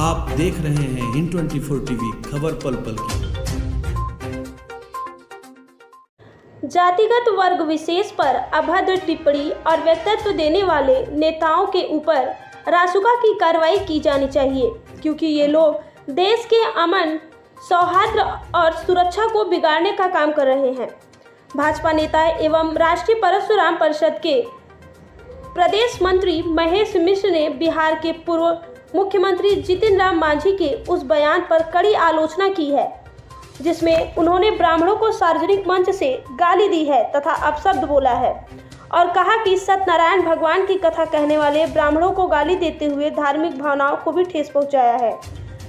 आप देख रहे हैं इन 24 टीवी खबर पल पल की। जातिगत वर्ग विशेष पर अभद्र टिप्पणी और वक्तव्य देने वाले नेताओं के ऊपर रासुका की कार्रवाई की जानी चाहिए, क्योंकि ये लोग देश के अमन, सौहार्द और सुरक्षा को बिगाड़ने का काम कर रहे हैं। भाजपा नेता एवं राष्ट्रीय परशुराम परिषद के प्रदेश मंत्री महेश मिश्र ने बिहार के पूर्व मुख्यमंत्री जीतन राम मांझी के उस बयान पर कड़ी आलोचना की है, जिसमें उन्होंने ब्राह्मणों को सार्वजनिक मंच से गाली दी है तथा अपशब्द बोला है और कहा कि सत्यनारायण भगवान की कथा कहने वाले ब्राह्मणों को गाली देते हुए धार्मिक भावनाओं को भी ठेस पहुंचाया है।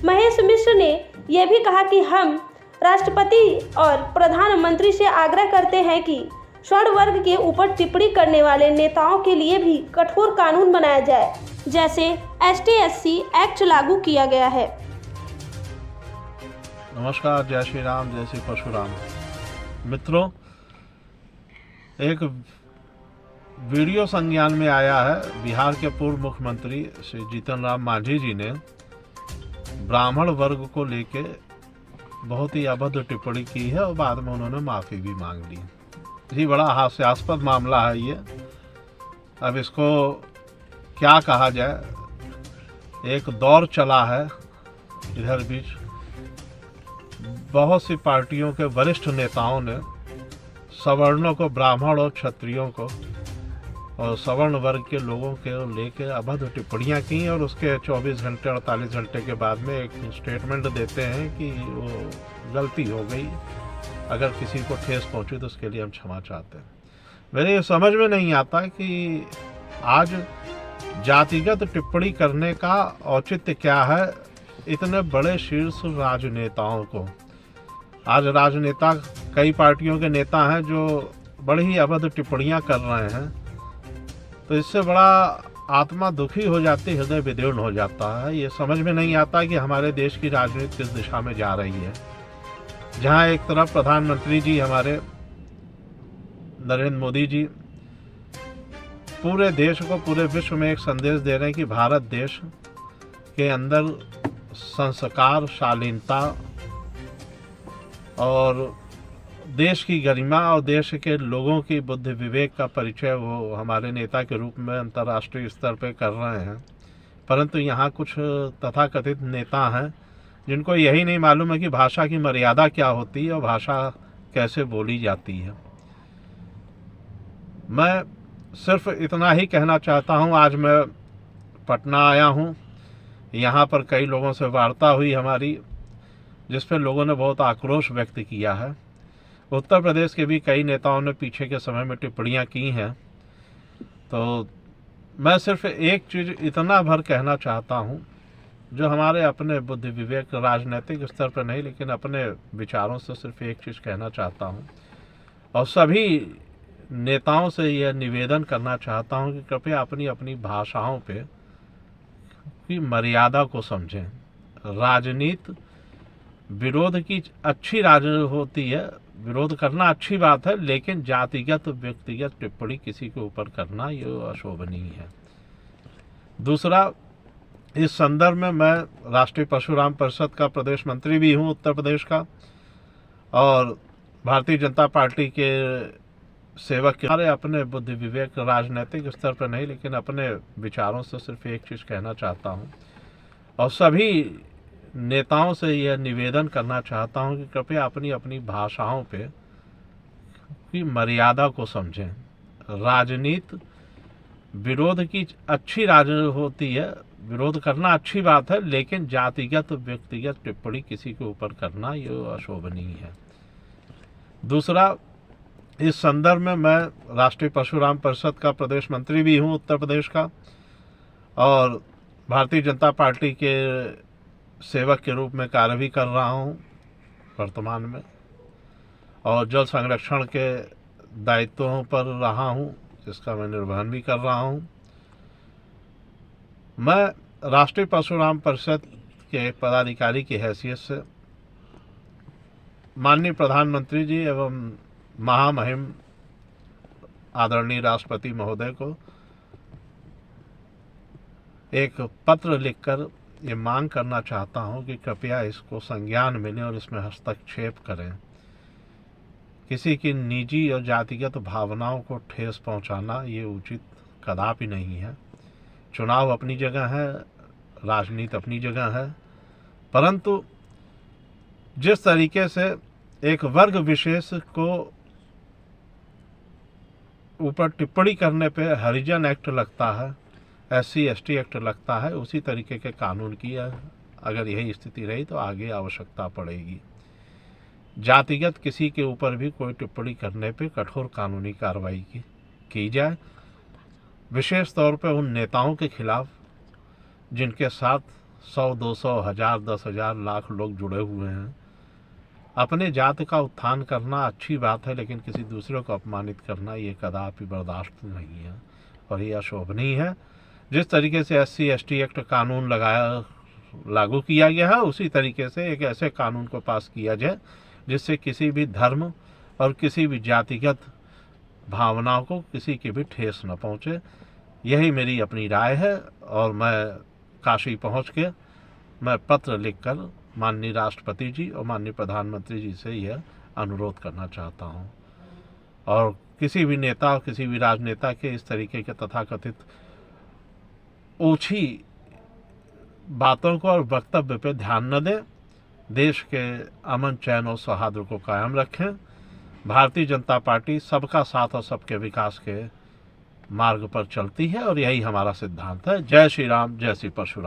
महेश मिश्र ने यह भी कहा कि हम राष्ट्रपति और प्रधानमंत्री से आग्रह करते हैं कि स्वर्ण वर्ग के ऊपर टिप्पणी करने वाले नेताओं के लिए भी कठोर कानून बनाया जाए, जैसे ST/SC एक्ट लागू किया गया है। नमस्कार, जय श्री राम, जय श्री परशुराम। मित्रों, एक वीडियो संज्ञान में आया है। बिहार के पूर्व मुख्यमंत्री श्री जीतन राम मांझी जी ने ब्राह्मण वर्ग को लेके बहुत ही अभद्र टिप्पणी की है और बाद में उन्होंने माफ़ी भी मांग ली। जी, बड़ा हास्यास्पद मामला है ये। अब इसको क्या कहा जाए। एक दौर चला है इधर बीच, बहुत सी पार्टियों के वरिष्ठ नेताओं ने सवर्णों को, ब्राह्मण और क्षत्रियों को और सवर्ण वर्ग के लोगों के लेके अभद्र टिप्पणियां की और उसके 24 घंटे 48 घंटे के बाद में एक स्टेटमेंट देते हैं कि वो गलती हो गई, अगर किसी को ठेस पहुंची तो उसके लिए हम क्षमा चाहते हैं। मेरे ये समझ में नहीं आता कि आज जातिगत टिप्पणी करने का औचित्य क्या है इतने बड़े शीर्ष राजनेताओं को। आज राजनेता, कई पार्टियों के नेता हैं जो बड़ी ही अभद्र टिप्पणियां कर रहे हैं, तो इससे बड़ा आत्मा दुखी हो जाती, हृदय विदीर्ण हो जाता है। ये समझ में नहीं आता कि हमारे देश की राजनीति किस दिशा में जा रही है, जहां एक तरफ प्रधानमंत्री जी हमारे नरेंद्र मोदी जी पूरे देश को, पूरे विश्व में एक संदेश दे रहे हैं कि भारत देश के अंदर संस्कार, शालीनता और देश की गरिमा और देश के लोगों की बुद्धि विवेक का परिचय वो हमारे नेता के रूप में अंतर्राष्ट्रीय स्तर पर कर रहे हैं। परंतु यहाँ कुछ तथाकथित नेता हैं जिनको यही नहीं मालूम है कि भाषा की मर्यादा क्या होती है और भाषा कैसे बोली जाती है। मैं सिर्फ इतना ही कहना चाहता हूँ। आज मैं पटना आया हूँ, यहाँ पर कई लोगों से वार्ता हुई हमारी, जिस पर लोगों ने बहुत आक्रोश व्यक्त किया है। उत्तर प्रदेश के भी कई नेताओं ने पीछे के समय में टिप्पणियाँ की हैं। तो मैं सिर्फ एक चीज़ इतना भर कहना चाहता हूँ, जो हमारे अपने बुद्धि विवेक, राजनीतिक स्तर पर नहीं लेकिन अपने विचारों से सिर्फ एक चीज़ कहना चाहता हूँ और सभी नेताओं से यह निवेदन करना चाहता हूँ कि कृपया अपनी अपनी भाषाओं पे की मर्यादा को समझें। राजनीति विरोध की अच्छी राजनीति होती है, विरोध करना अच्छी बात है, लेकिन जातिगत व्यक्तिगत टिप्पणी किसी के ऊपर करना ये अशोभनीय है। दूसरा, इस संदर्भ में मैं राष्ट्रीय परशुराम परिषद का प्रदेश मंत्री भी हूँ उत्तर प्रदेश का, और भारतीय जनता पार्टी के सेवक के हमारे अपने बुद्धि विवेक, राजनीतिक स्तर पर नहीं लेकिन अपने विचारों से सिर्फ एक चीज़ कहना चाहता हूँ और सभी नेताओं से यह निवेदन करना चाहता हूँ कि कृपया अपनी अपनी भाषाओं पे की मर्यादा को समझें। राजनीति विरोध की अच्छी राजनीति होती है, विरोध करना अच्छी बात है, लेकिन जातिगत व्यक्तिगत टिप्पणी किसी के ऊपर करना ये अशोभनीय है। दूसरा, इस संदर्भ में मैं राष्ट्रीय परशुराम परिषद का प्रदेश मंत्री भी हूँ उत्तर प्रदेश का, और भारतीय जनता पार्टी के सेवक के रूप में कार्य भी कर रहा हूँ वर्तमान में, और जल संरक्षण के दायित्वों पर रहा हूँ, जिसका मैं निर्वहन भी कर रहा हूँ। मैं राष्ट्रीय परशुराम परिषद के पदाधिकारी की हैसियत से माननीय प्रधानमंत्री जी एवं महामहिम आदरणीय राष्ट्रपति महोदय को एक पत्र लिखकर ये मांग करना चाहता हूं कि कृपया इसको संज्ञान में लें और इसमें हस्तक्षेप करें। किसी की निजी और जातिगत भावनाओं को ठेस पहुंचाना ये उचित कदापि नहीं है। चुनाव अपनी जगह है, राजनीति अपनी जगह है, परंतु जिस तरीके से एक वर्ग विशेष को ऊपर टिप्पणी करने पे हरिजन एक्ट लगता है, SC ST एक्ट लगता है, उसी तरीके के कानून की अगर यही स्थिति रही तो आगे आवश्यकता पड़ेगी। जातिगत किसी के ऊपर भी कोई टिप्पणी करने पे कठोर कानूनी कार्रवाई की जाए, विशेष तौर पे उन नेताओं के खिलाफ जिनके साथ 100, 200, 1000, 10,000, लाख लोग जुड़े हुए हैं। अपने जाति का उत्थान करना अच्छी बात है, लेकिन किसी दूसरे को अपमानित करना ये कदापि बर्दाश्त नहीं है और ये अशोभनीय है। जिस तरीके से SC ST एक्ट कानून लागू किया गया है, उसी तरीके से एक ऐसे कानून को पास किया जाए जिससे किसी भी धर्म और किसी भी जातिगत भावनाओं को किसी की भी ठेस न पहुँचे। यही मेरी अपनी राय है और मैं काशी पहुँच के मैं पत्र लिखकर माननीय राष्ट्रपति जी और माननीय प्रधानमंत्री जी से यह अनुरोध करना चाहता हूं। और किसी भी नेता और किसी भी राजनेता के इस तरीके के तथाकथित ओछी बातों को और वक्तव्य पे ध्यान न दें। देश के अमन चैन और सौहार्द को कायम रखें। भारतीय जनता पार्टी सबका साथ और सबके विकास के मार्ग पर चलती है और यही हमारा सिद्धांत है। जय श्री राम, जय श्री परशुराम।